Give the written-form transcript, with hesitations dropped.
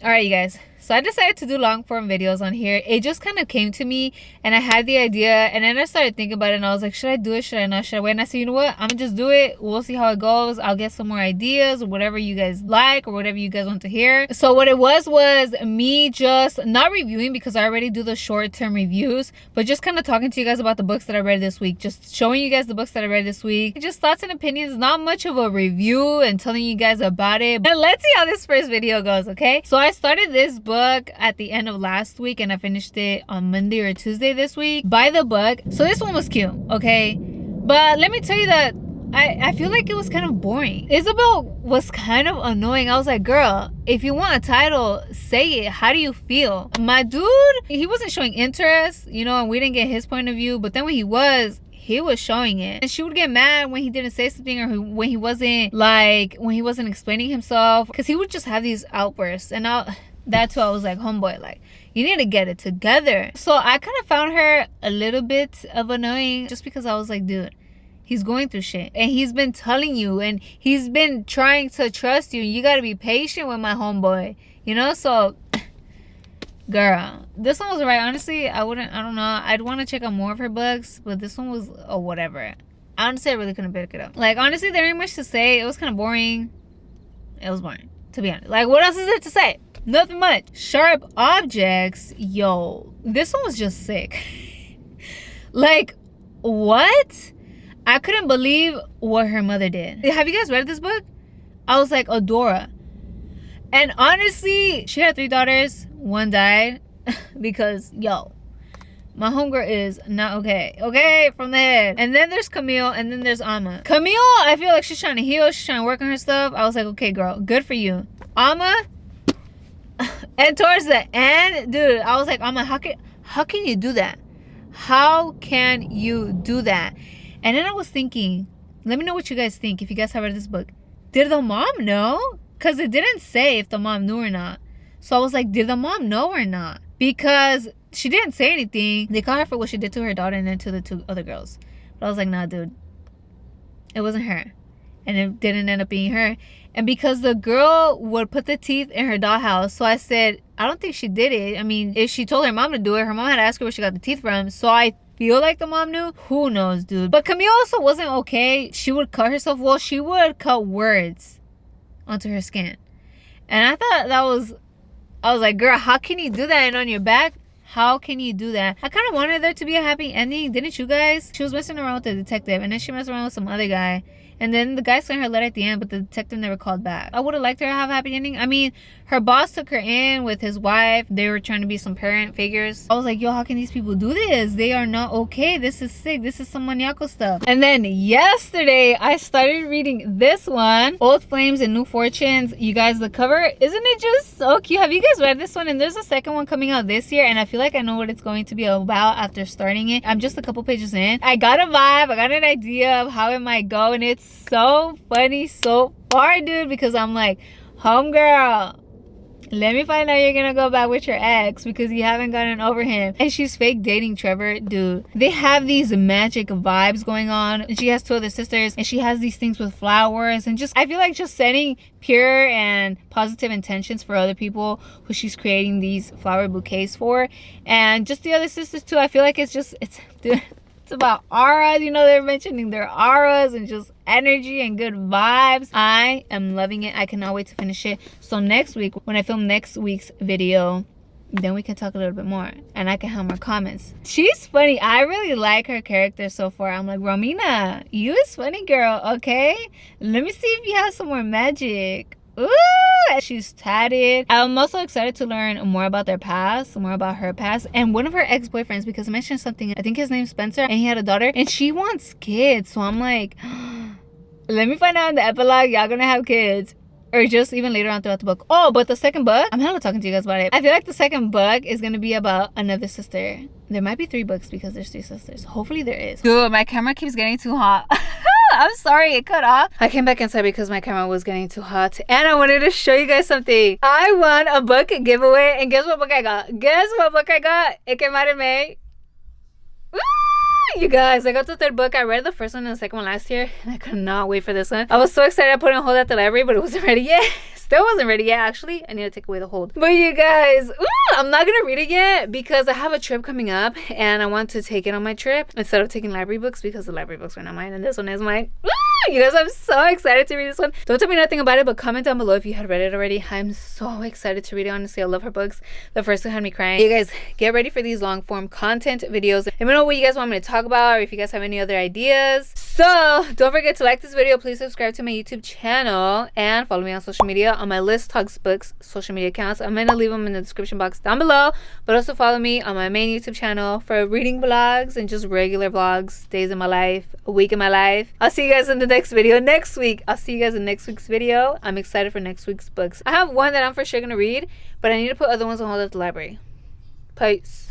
All right, you guys. So I decided to do long form videos on here. It just kind of came to me and I had the idea and then I started thinking about it and I was like, should I do it? Should I not? Should I wait? And I said, you know what? I'm gonna just do it. We'll see how it goes. I'll get some more ideas or whatever you guys like or whatever you guys want to hear. So what it was me just not reviewing because I already do the short-term reviews, but just kind of talking to you guys about the books that I read this week. Just showing you guys the books that I read this week. Just thoughts and opinions, not much of a review and telling you guys about it. But let's see how this first video goes, okay? So I started this book at the end of last week and I finished it on Monday or Tuesday this week. By the book. So this one was cute, okay? But let me tell you that I feel like it was kind of boring. Isabel was kind of annoying. I was like, girl, if you want a title, say it. How do you feel? My dude, he wasn't showing interest, you know, and we didn't get his point of view. But then when he was showing it. And she would get mad when he didn't say something or when he wasn't explaining himself. Because he would just have these outbursts. And that's why I was like, homeboy, like, you need to get it together. So I kind of found her a little bit of annoying just because I was like, dude, he's going through shit. And he's been telling you and he's been trying to trust you. You got to be patient with my homeboy, you know? So, girl, this one was right. Honestly, I don't know. I'd want to check out more of her books, but this one was whatever. Honestly, I really couldn't pick it up. Like, honestly, there ain't much to say. It was kind of boring. It was boring, to be honest. Like, what else is there to say? Nothing much. Sharp objects. Yo, this one was just sick. Like, what? I couldn't believe what her mother did. Have you guys read this book? I was like, Adora. And honestly, she had 3 daughters. One died because, yo, my homegirl is not okay. Okay, from the head. And then there's Camille, and then there's Amma. Camille, I feel like she's trying to heal. She's trying to work on her stuff. I was like, okay, girl, good for you. Amma, and towards the end, dude, I was like, Amma, how can you do that? How can you do that? And then I was thinking, let me know what you guys think if you guys have read this book. Did the mom know? Because it didn't say if the mom knew or not. So I was like, did the mom know or not? Because she didn't say anything. They caught her for what she did to her daughter and then to the 2 other girls. But I was like, nah, dude. It wasn't her. And it didn't end up being her. And because the girl would put the teeth in her dollhouse, so I said, I don't think she did it. I mean, if she told her mom to do it, her mom had to ask her where she got the teeth from. So I feel like the mom knew. Who knows, dude? But Camille also wasn't okay. She would cut herself. Well, she would cut words onto her skin. And I thought I was like, girl, how can you do that? And on your back, how can you do that? I kind of wanted there to be a happy ending. Didn't you guys? She was messing around with the detective. And then she messed around with some other guy. And then the guy sent her a letter at the end, but the detective never called back. I would have liked her to have a happy ending. I mean, her boss took her in with his wife. They were trying to be some parent figures. I was like, yo, how can these people do this? They are not okay. This is sick. This is some maniacal stuff. And then yesterday, I started reading this one, Old Flames and New Fortunes. You guys, the cover, isn't it just so cute? Have you guys read this one? And there's a second one coming out this year. And I feel like I know what it's going to be about after starting it. I'm just a couple pages in. I got a vibe. I got an idea of how it might go. And it's so funny so far, dude, because I'm like, homegirl, let me find out you're gonna go back with your ex because you haven't gotten over him. And she's fake dating Trevor, dude. They have these magic vibes going on. And she has 2 other sisters and she has these things with flowers and just, I feel like just setting pure and positive intentions for other people who she's creating these flower bouquets for. And just the other sisters too. I feel like it's dude, it's about auras, you know, they're mentioning their auras and just energy and good vibes. I am loving it. I cannot wait to finish it. So next week, when I film next week's video, then we can talk a little bit more and I can have more comments. She's funny. I really like her character so far. I'm like, Romina, you is funny, girl, okay? Let me see if you have some more magic. Ooh, she's tatted. I'm also excited to learn more about their past, more about her past, and one of her ex-boyfriends, because I mentioned something, I think his name's Spencer, and he had a daughter, and she wants kids. So I'm like, let me find out in the epilogue, y'all gonna have kids. Or just even later on throughout the book. Oh, but the second book, I'm hella talking to you guys about it. I feel like the second book is gonna be about another sister. There might be 3 books because there's 3 sisters. Hopefully there is. Dude, my camera keeps getting too hot. I'm sorry, it cut off. I came back inside because my camera was getting too hot. And I wanted to show you guys something. I won a book giveaway. And guess what book I got? Guess what book I got? It came out in May. Woo! You guys, I got the third book. I read the first one and the second one last year, and I could not wait for this one. I was so excited I put it on hold at the library, but it wasn't ready yet. Still wasn't ready yet, actually. I need to take away the hold. But you guys, I'm not gonna read it yet because I have a trip coming up and I want to take it on my trip instead of taking library books because the library books are not mine and this one is mine. You guys, I'm so excited to read this one. Don't tell me nothing about it, but comment down below if you had read it already. I'm so excited to read it. Honestly, I love her books. The first one had me crying. You guys, get ready for these long form content videos. Let me know what you guys want me to talk about or if you guys have any other ideas. So don't forget to like this video. Please subscribe to my YouTube channel and follow me on social media on my List Talks Books social media accounts. I'm gonna leave them in the description box down below, but also follow me on my main YouTube channel for reading vlogs and just regular vlogs, days in my life, a week in my life. I'll see you guys in the next video next week. I'll see you guys in next week's video. I'm excited for next week's books. I have one that I'm for sure gonna read, but I need to put other ones on hold at the library. Peace.